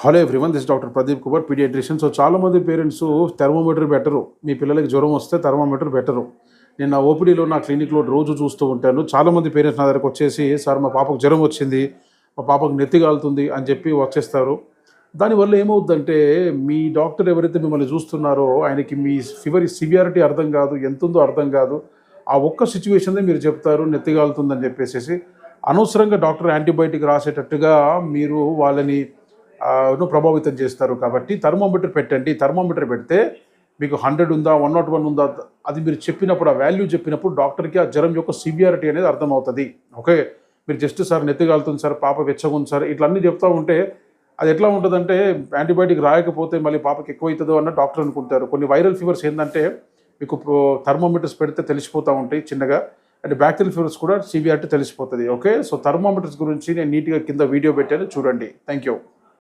Hello everyone, this doctor Pradeep Kumar, paediatrician. So చాలామంది parents thermometer better, మీ పిల్లలకి జ్వరం వస్తే థర్మోమీటర్ బెటరు. నేను నా ఓపీడీలో నా క్లినిక్లో రోజు చూస్తూ ఉంటాను. చాలామంది పేరెంట్స్ నా దగ్గరకు వచ్చేసి, సార్ మా పాపకు జ్వరం వచ్చింది, మా పాపకు నెత్తి కాలుతుంది అని చెప్పి వచ్చేస్తారు. దానివల్ల ఏమవుద్దంటే, మీ డాక్టర్ ఎవరైతే మిమ్మల్ని చూస్తున్నారో ఆయనకి మీ ఫీవర్ సివియారిటీ అర్థం కాదు, ఎంతుందో అర్థం కాదు. ఆ ఒక్క సిచ్యువేషన్నే మీరు చెప్తారు నెత్తి కాలుతుందని చెప్పేసేసి. అనవసరంగా డాక్టర్ యాంటీబయాటిక్ రాసేటట్టుగా మీరు వాళ్ళని ప్రభావితం చేస్తారు. కాబట్టి థర్మోమీటర్ పెట్టండి. థర్మోమీటర్ పెడితే మీకు 100 ఉందా, 101 ఉందా, అది మీరు చెప్పినప్పుడు, ఆ వాల్యూ చెప్పినప్పుడు డాక్టర్కి ఆ జ్వరం యొక్క సివియారిటీ అనేది అర్థమవుతుంది. ఓకే, మీరు జస్ట్ సార్ నెత్తి కాలుతుంది సార్, పాప వెచ్చగుంది సార్, ఇట్లా అన్నీ చెప్తూ ఉంటే అది ఎట్లా ఉంటుందంటే, యాంటీబయాటిక్ రాయకపోతే మళ్ళీ పాపకి ఎక్కువ అవుతుందో అన్న డాక్టర్ అనుకుంటారు. కొన్ని వైరల్ ఫీవర్స్ ఏంటంటే మీకు థర్మోమీటర్స్ పెడితే తెలిసిపోతూ ఉంటాయి చిన్నగా. అండ్ బ్యాక్టీరియల్ ఫీవర్స్ కూడా సివియారిటీ తెలిసిపోతుంది. ఓకే, సో థర్మోమీటర్స్ గురించి నేను నీట్గా కింద వీడియో పెట్టాను, చూడండి. Thank you.